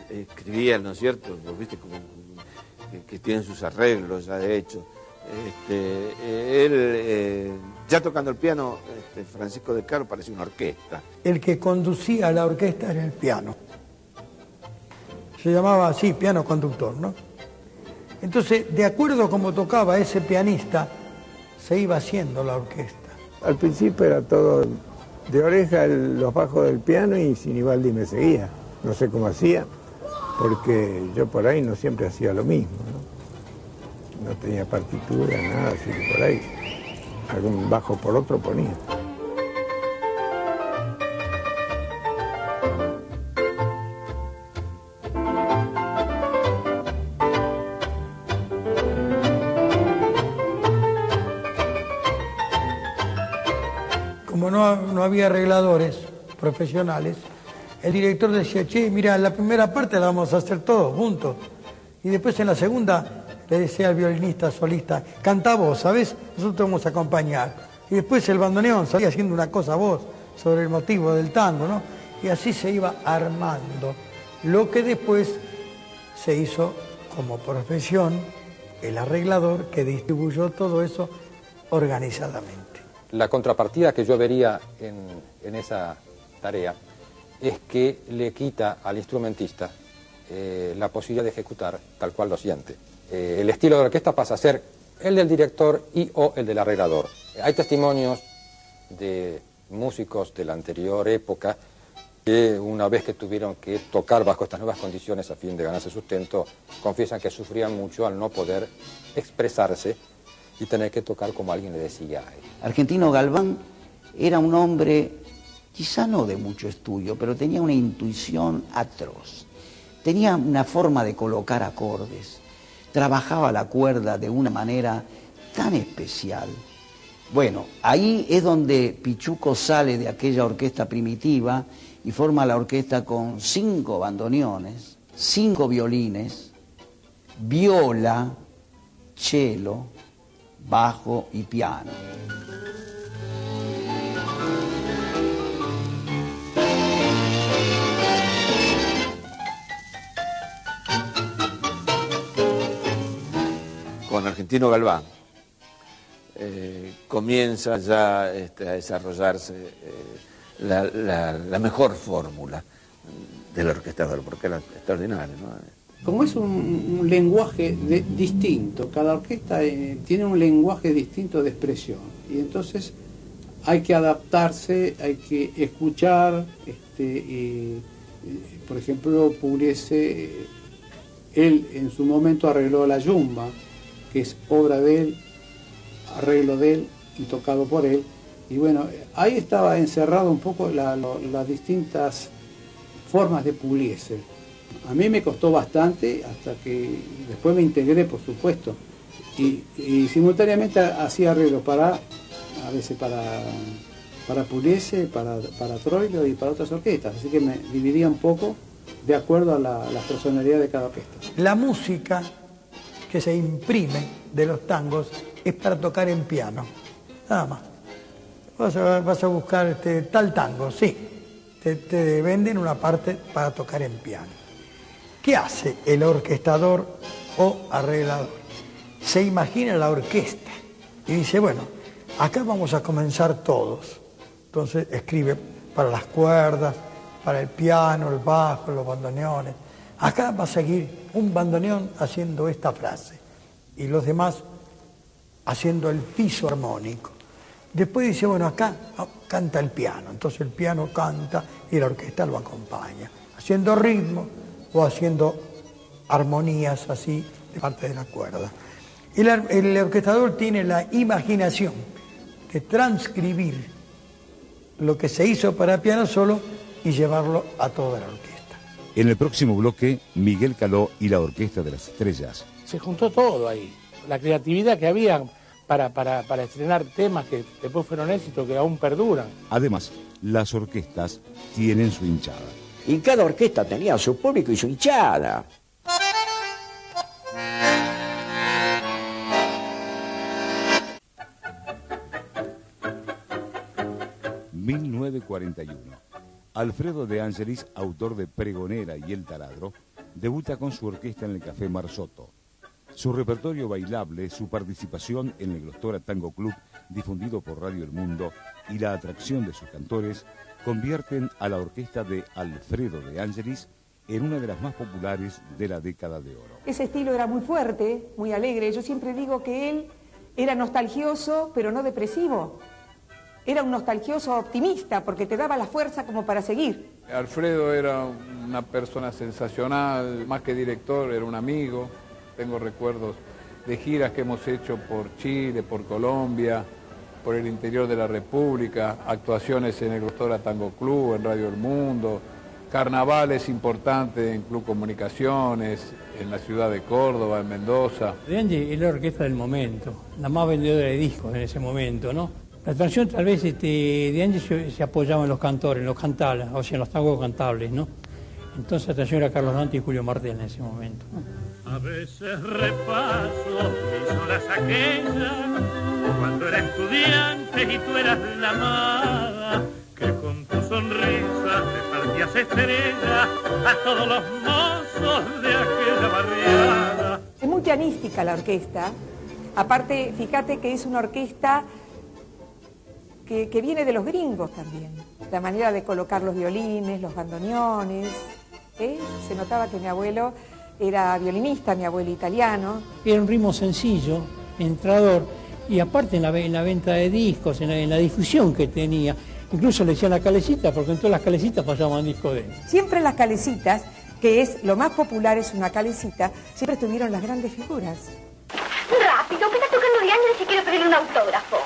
escribía, ¿no es cierto? Vos viste como que tienen sus arreglos ya de hecho. Ya tocando el piano, Francisco de Caro parecía una orquesta.
El que conducía la orquesta era el piano. Se llamaba así, piano conductor, ¿no? Entonces, de acuerdo a cómo tocaba ese pianista, se iba haciendo la orquesta.
Al principio era todo de oreja los bajos del piano y Sinibaldi me seguía. No sé cómo hacía, porque yo por ahí no siempre hacía lo mismo, ¿no? No tenía partitura, nada, así que por ahí algún bajo por otro ponía.
Como no había arregladores profesionales, el director decía, che, mira, la primera parte la vamos a hacer todos juntos. Y después en la segunda le decía al violinista solista, cantá vos, ¿sabés? Nosotros te vamos a acompañar. Y después el bandoneón salía haciendo una cosa vos sobre el motivo del tango, ¿no? Y así se iba armando. Lo que después se hizo como profesión el arreglador que distribuyó todo eso organizadamente.
La contrapartida que yo vería en esa tarea es que le quita al instrumentista la posibilidad de ejecutar tal cual lo siente. El estilo de la orquesta pasa a ser el del director y o el del arreglador. Hay testimonios de músicos de la anterior época que una vez que tuvieron que tocar bajo estas nuevas condiciones a fin de ganarse sustento, confiesan que sufrían mucho al no poder expresarse y tener que tocar como alguien le decía a él.
Argentino Galván era un hombre, quizá no de mucho estudio, pero tenía una intuición atroz. Tenía una forma de colocar acordes, trabajaba la cuerda de una manera tan especial. Bueno, ahí es donde Pichuco sale de aquella orquesta primitiva y forma la orquesta con 5 bandoneones, 5 violines, viola, cello, bajo y piano.
Con Argentino Galván comienza ya a desarrollarse la mejor fórmula del orquestador, porque era extraordinario, ¿no?
Como es un lenguaje distinto, cada orquesta tiene un lenguaje distinto de expresión y entonces hay que adaptarse, hay que escuchar, por ejemplo, Pugliese, él en su momento arregló la Yumba, que es obra de él, arreglo de él y tocado por él, y bueno, ahí estaba encerrado un poco las distintas formas de Pugliese. A mí me costó bastante hasta que después me integré, por supuesto, y simultáneamente hacía arreglos a veces para Pugliese, para Troilo y para otras orquestas, así que me dividía un poco de acuerdo a la personalidad de cada orquesta.
La música que se imprime de los tangos es para tocar en piano, nada más. Vas a buscar tal tango, sí, te venden una parte para tocar en piano. ¿Qué hace el orquestador o arreglador? Se imagina la orquesta y dice, bueno, acá vamos a comenzar todos. Entonces escribe para las cuerdas, para el piano, el bajo, los bandoneones. Acá va a seguir un bandoneón haciendo esta frase y los demás haciendo el piso armónico. Después dice, bueno, acá canta el piano, entonces el piano canta y la orquesta lo acompaña, haciendo ritmo o haciendo armonías así de parte de la cuerda. El orquestador tiene la imaginación de transcribir lo que se hizo para piano solo y llevarlo a toda la orquesta.
En el próximo bloque, Miguel Caló y la Orquesta de las Estrellas.
Se juntó todo ahí, la creatividad que había para estrenar temas que después fueron éxitos, que aún perduran.
Además, las orquestas tienen su hinchada.
Y cada orquesta tenía su público y su hinchada.
...1941... Alfredo de Angelis, autor de Pregonera y El Taladro, debuta con su orquesta en el Café Marzotto. Su repertorio bailable, su participación en el Glostora Tango Club, difundido por Radio El Mundo, y la atracción de sus cantores, convierten a la orquesta de Alfredo de Angelis en una de las más populares de la década de oro.
Ese estilo era muy fuerte, muy alegre. Yo siempre digo que él era nostalgioso, pero no depresivo. Era un nostalgioso optimista, porque te daba la fuerza como para seguir.
Alfredo era una persona sensacional, más que director, era un amigo. Tengo recuerdos de giras que hemos hecho por Chile, por Colombia, por el interior de la República, actuaciones en el Glostora Tango Club, en Radio El Mundo, carnavales importantes en Club Comunicaciones, en la ciudad de Córdoba, en Mendoza.
De Angelis es la orquesta del momento, la más vendedora de discos en ese momento, ¿no? La atracción tal vez de Angelis se apoyaba en los cantores, en los cantables, o sea, en los tangos cantables, ¿no? Entonces la atracción era Carlos Dante y Julio Martel en ese momento, ¿no?
A veces repaso mis horas aquellas, cuando era estudiante y tú eras la amada, que con tu sonrisa te partías estrella a todos los mozos de aquella barriada.
Es muy pianística la orquesta. Aparte, fíjate que es una orquesta que viene de los gringos también. La manera de colocar los violines, los bandoneones. Se notaba que mi abuelo era violinista, mi abuelo italiano.
Era un ritmo sencillo, entrador, y aparte en la venta de discos, en la difusión que tenía. Incluso le decían la calecita, porque en todas las calecitas pasaban discos de él.
Siempre las calecitas, que es lo más popular, es una calecita, siempre estuvieron las grandes figuras.
Rápido, que está tocando de Angelis y quiero pedirle un autógrafo.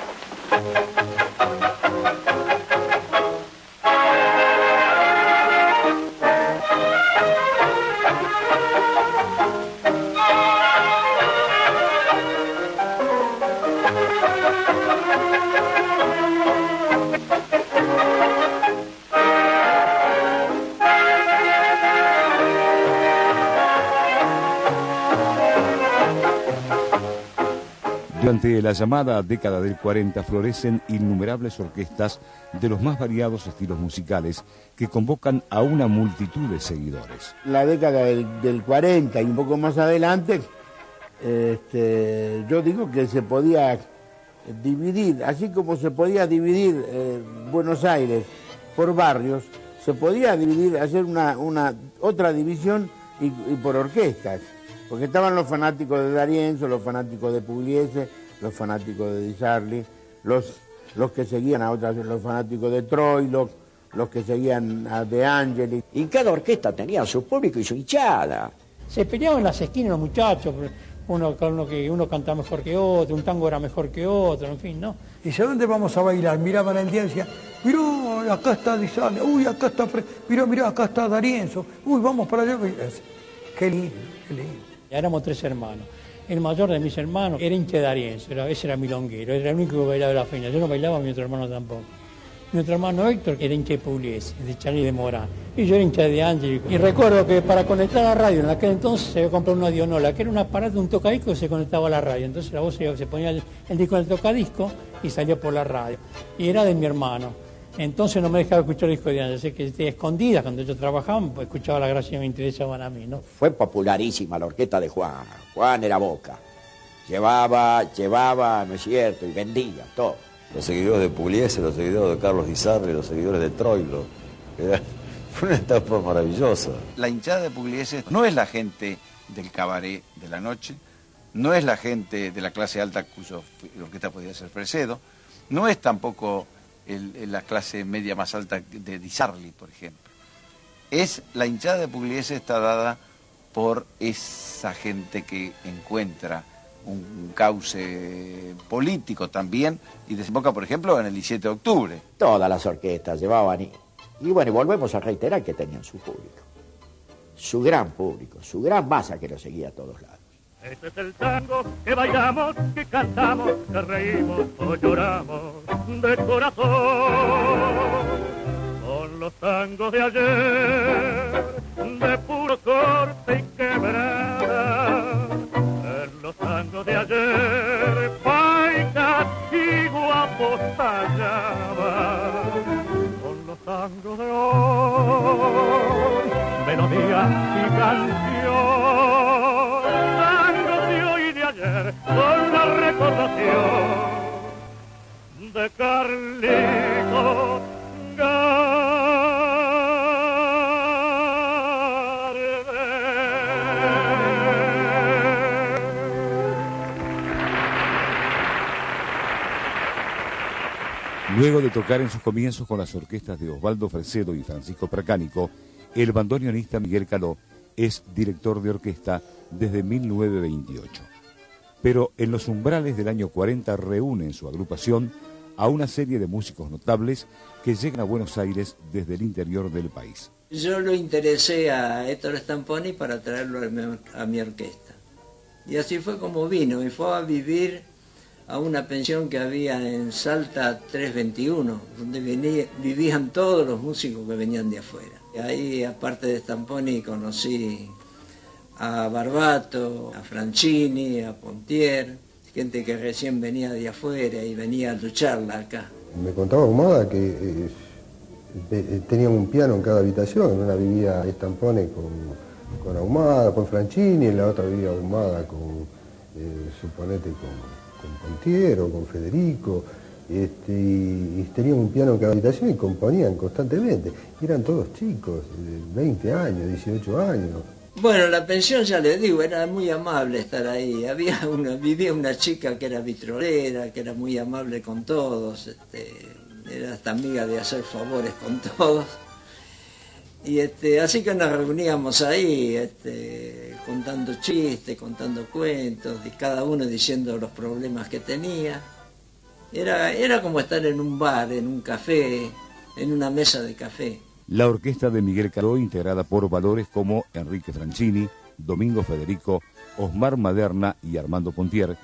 Durante la llamada década del 40 florecen innumerables orquestas de los más variados estilos musicales que convocan a una multitud de seguidores.
La década del 40 y un poco más adelante, yo digo que se podía dividir, así como se podía dividir Buenos Aires por barrios, se podía dividir, hacer otra división y por orquestas. Porque estaban los fanáticos de D'Arienzo, los fanáticos de Pugliese, los fanáticos de Di Sarli, los que seguían a otras, los fanáticos de Troilo, los que seguían a De Angelis.
Y cada orquesta tenía su público y su hinchada.
Se peleaban en las esquinas los muchachos
uno cantaba mejor que otro, un tango era mejor que otro, en fin, ¿no?
Y dice, ¿dónde vamos a bailar? Miraban el día y decían, mirá, acá está Di Sarli, uy, acá está, mirá, acá está D'Arienzo, uy, vamos para allá. Qué lindo, qué lindo.
Éramos 3 hermanos. El mayor de mis hermanos era hincha de D'Arienzo, ese era milonguero, era el único que bailaba la feina. Yo no bailaba, mi otro hermano tampoco. Mi otro hermano Héctor era hincha de Pugliese, de Charly de Morán. Y yo era hincha de Angeli. Y recuerdo que para conectar la radio en aquel entonces se había comprado una Dionola, que era un aparato, un tocadisco que se conectaba a la radio. Entonces la voz se ponía el disco en el tocadisco y salía por la radio. Y era de mi hermano. Entonces no me dejaba escuchar el disco de Angeli. Así que escondida, cuando yo trabajaba, pues escuchaba la gracia que me interesaban a mí, ¿no?
Fue popularísima la orquesta de Juan. Juan era boca. Llevaba, ¿no es cierto? Y vendía, todo.
Los seguidores de Pugliese, los seguidores de Carlos Di Sarli, los seguidores de Troilo. Fue una etapa maravillosa.
La hinchada de Pugliese no es la gente del cabaret de la noche, no es la gente de la clase alta cuya orquesta podía ser Fresedo, no es tampoco la clase media más alta de Di Sarli, por ejemplo. La hinchada de Pugliese está dada por esa gente que encuentra un cauce político también y desemboca, por ejemplo, en el 17 de octubre.
Todas las orquestas llevaban y bueno, y volvemos a reiterar que tenían su público, su gran público, su gran masa que lo seguía a todos lados.
Este es el tango que bailamos, que cantamos, que reímos o lloramos de corazón. Con los tangos de ayer, de puro corte y quebrada. Los tangos de ayer, painas y guapos tallaban. Con los tangos de hoy, melodía y canción. Tangos de hoy y de ayer, con la recordación de Carlito
Luego de tocar en sus comienzos con las orquestas de Osvaldo Fresedo y Francisco Precánico, el bandoneonista Miguel Caló es director de orquesta desde 1928. Pero en los umbrales del año 40 reúne en su agrupación a una serie de músicos notables que llegan a Buenos Aires desde el interior del país.
Yo lo interesé a Héctor Stamponi para traerlo a mi orquesta. Y así fue como vino, y fue a vivir a una pensión que había en Salta 321, donde vivían todos los músicos que venían de afuera. Y ahí, aparte de Stamponi, conocí a Barbato, a Franchini, a Pontier, gente que recién venía de afuera y venía a lucharla acá.
Me contaba Ahumada que tenían un piano en cada habitación, en una vivía Stamponi con Ahumada, con Franchini, en la otra vivía Ahumada con, suponete, con Pontier o con Federico, y tenían un piano en cada habitación y componían constantemente. Y eran todos chicos, 20 años, 18 años.
Bueno, la pensión, ya les digo, era muy amable estar ahí. Vivía una chica que era vitrolera, que era muy amable con todos, era hasta amiga de hacer favores con todos. Y así que nos reuníamos ahí, contando chistes, contando cuentos, y cada uno diciendo los problemas que tenía. Era como estar en un bar, en un café, en una mesa de café.
La orquesta de Miguel Caló, integrada por valores como Enrique Franchini, Domingo Federico, Osmar Maderna y Armando Pontier,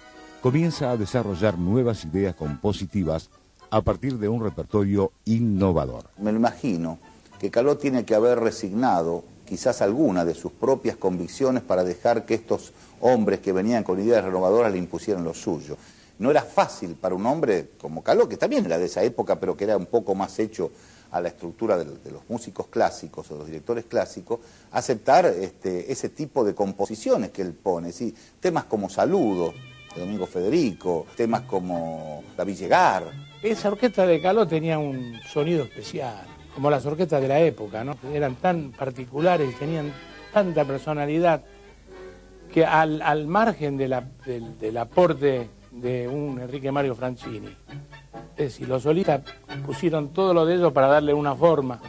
comienza a desarrollar nuevas ideas compositivas a partir de un repertorio innovador.
Me lo imagino que Caló tiene que haber resignado quizás alguna de sus propias convicciones para dejar que estos hombres que venían con ideas renovadoras le impusieran lo suyo. No era fácil para un hombre como Caló, que también era de esa época, pero que era un poco más hecho a la estructura de los músicos clásicos o los directores clásicos, aceptar ese tipo de composiciones que él pone. ¿Sí? Temas como Saludo, de Domingo Federico, temas como La Villegar.
Esa orquesta de Caló tenía un sonido especial, como las orquestas de la época, ¿no? Eran tan particulares, tenían tanta personalidad, que al margen del aporte de un Enrique Mario Franchini, es decir, los solistas pusieron todo lo de ellos para darle una forma,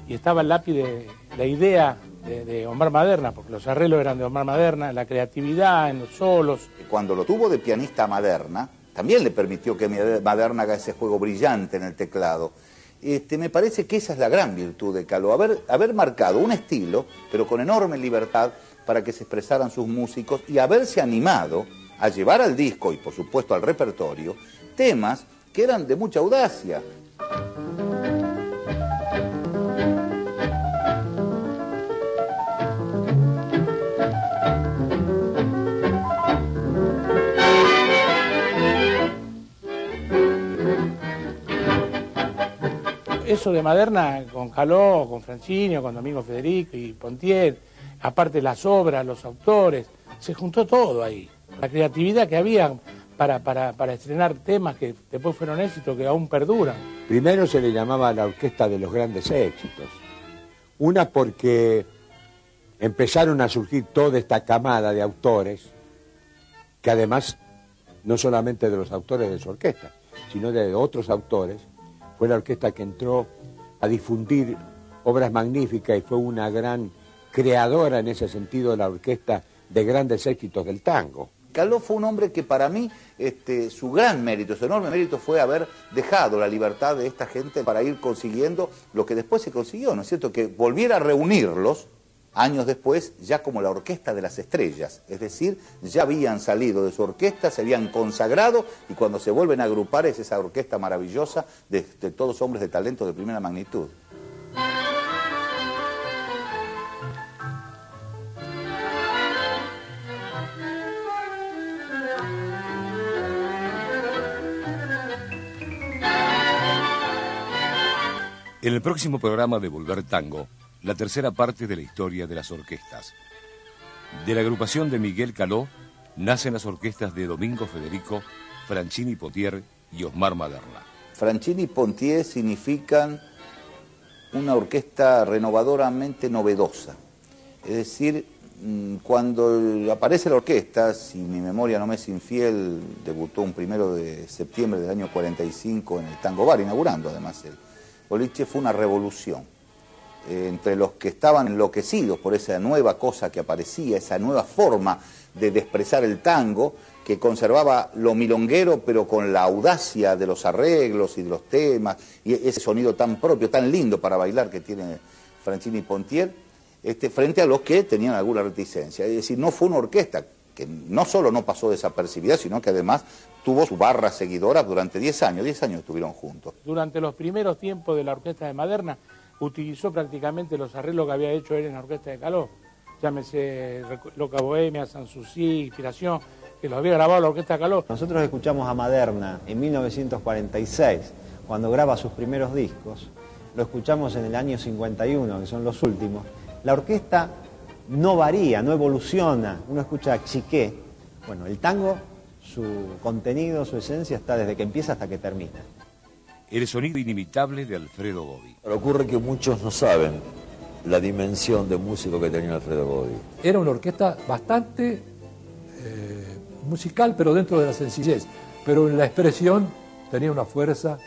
y estaba el lápiz de la idea de Omar Maderna, porque los arreglos eran de Omar Maderna, la creatividad en los solos.
Cuando lo tuvo de pianista Maderna, también le permitió que Maderna haga ese juego brillante en el teclado. Me parece que esa es la gran virtud de Caló, haber marcado un estilo, pero con enorme libertad para que se expresaran sus músicos y haberse animado a llevar al disco y por supuesto al repertorio temas que eran de mucha audacia.
Eso de Maderna con Caló, con Franchini, con Domingo Federico y Pontier, aparte las obras, los autores, se juntó todo ahí. La creatividad que había para estrenar temas que después fueron éxitos, que aún perduran.
Primero se le llamaba la orquesta de los grandes éxitos. Una porque empezaron a surgir toda esta camada de autores, que además no solamente de los autores de su orquesta, sino de otros autores. Fue la orquesta que entró a difundir obras magníficas y fue una gran creadora en ese sentido de la orquesta de grandes éxitos del tango.
Caló fue un hombre que para mí, su gran mérito, su enorme mérito fue haber dejado la libertad de esta gente para ir consiguiendo lo que después se consiguió, ¿no es cierto? Que volviera a reunirlos años después ya como la Orquesta de las Estrellas, es decir, ya habían salido de su orquesta, se habían consagrado y cuando se vuelven a agrupar es esa orquesta maravillosa de todos hombres de talento de primera magnitud.
En el próximo programa de Volver Tango, la tercera parte de la historia de las orquestas. De la agrupación de Miguel Caló nacen las orquestas de Domingo Federico, Franchini Pontier y Osmar Maderna.
Franchini y Pontier significan una orquesta renovadoramente novedosa. Es decir, cuando aparece la orquesta, si mi memoria no me es infiel, debutó un 1 de septiembre del año 45 en el Tango Bar, inaugurando además el boliche, fue una revolución. Entre los que estaban enloquecidos por esa nueva cosa que aparecía, esa nueva forma de expresar el tango, que conservaba lo milonguero, pero con la audacia de los arreglos y de los temas, y ese sonido tan propio, tan lindo para bailar que tiene Franchini y Pontier, frente a los que tenían alguna reticencia. Es decir, no fue una orquesta que no solo no pasó desapercibida, sino que además tuvo su barra seguidora durante 10 años estuvieron juntos.
Durante los primeros tiempos de la orquesta de Maderna, utilizó prácticamente los arreglos que había hecho él en la orquesta de Caló. Llámese Loca Bohemia, Sanssouci, Inspiración, que los había grabado la orquesta de Caló.
Nosotros escuchamos a Maderna en 1946, cuando graba sus primeros discos. Lo escuchamos en el año 51, que son los últimos. La orquesta no varía, no evoluciona. Uno escucha a Chiqué. Bueno, el tango, su contenido, su esencia está desde que empieza hasta que termina.
El sonido inimitable de Alfredo Gobbi.
Pero ocurre que muchos no saben la dimensión de músico que tenía Alfredo Gobbi.
Era una orquesta bastante musical, pero dentro de la sencillez. Pero en la expresión tenía una fuerza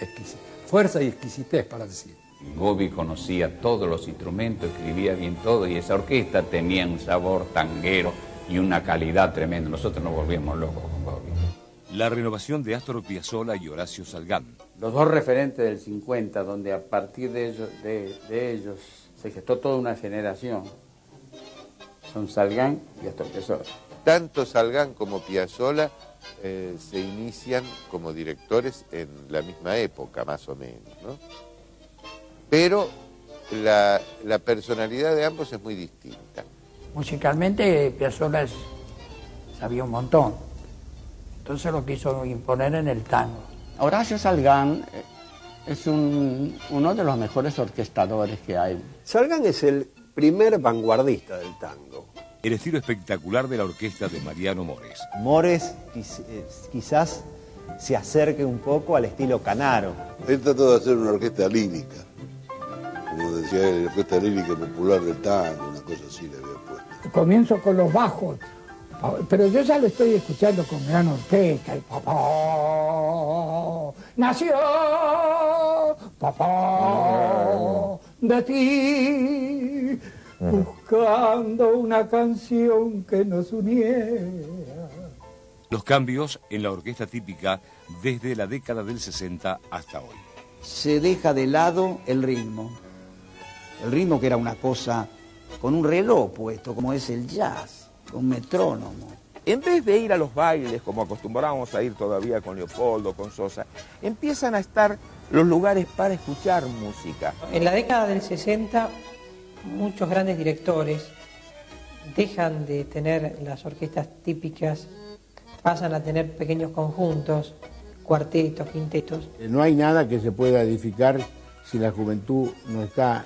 y exquisitez para decir.
Gobbi conocía todos los instrumentos, escribía bien todo, y esa orquesta tenía un sabor tanguero y una calidad tremenda. Nosotros nos volvíamos locos con Gobbi.
La renovación de Astor Piazzolla y Horacio Salgán.
Los dos referentes del 50, donde a partir de ellos se gestó toda una generación, son Salgán y Astor Piazzolla.
Tanto Salgán como Piazzolla se inician como directores en la misma época, más o menos, ¿no? Pero la personalidad de ambos es muy distinta.
Musicalmente Piazzolla sabía un montón, entonces lo quiso imponer en el tango.
Horacio Salgán es uno de los mejores orquestadores que hay.
Salgán es el primer vanguardista del tango.
El estilo espectacular de la orquesta de Mariano Mores.
Mores quizás se acerque un poco al estilo Canaro.
Él trató de hacer una orquesta lírica, como decía él, la orquesta lírica popular del tango, una cosa así le había puesto.
Comienzo con los bajos, pero yo ya lo estoy escuchando con gran orquesta. El papá nació, papá de ti. buscando una canción que nos uniera.
Los cambios en la orquesta típica desde la década del 60 hasta hoy.
Se deja de lado el ritmo que era una cosa con un reloj puesto, como es el jazz, con metrónomo.
En vez de ir a los bailes, como acostumbrábamos a ir todavía con Leopoldo, con Sosa, empiezan a estar los lugares para escuchar música.
En la década del 60, muchos grandes directores dejan de tener las orquestas típicas, pasan a tener pequeños conjuntos, cuartetos, quintetos.
No hay nada que se pueda edificar si la juventud no está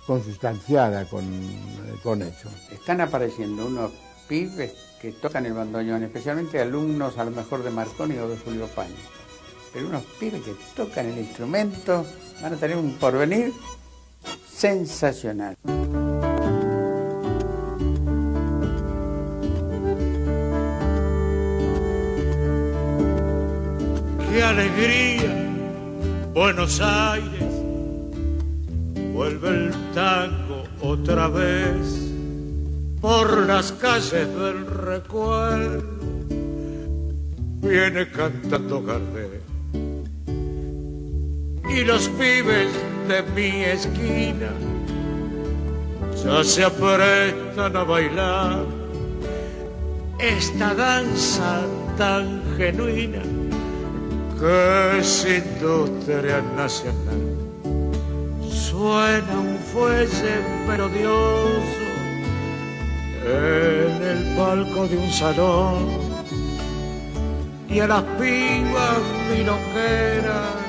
consustanciada con eso.
Están apareciendo unos pibes que tocan el bandoneón, especialmente alumnos a lo mejor de Marconi o de Julio Pañi. Pero unos pibes que tocan el instrumento van a tener un porvenir sensacional.
¡Qué alegría! Buenos Aires, vuelve el tango otra vez por las calles del recuerdo, viene cantando Gardel. Y los pibes de mi esquina ya se aprestan a bailar esta danza tan genuina que es industria nacional. Suena un fuelle melodioso en el palco de un salón y a las pibas milongueras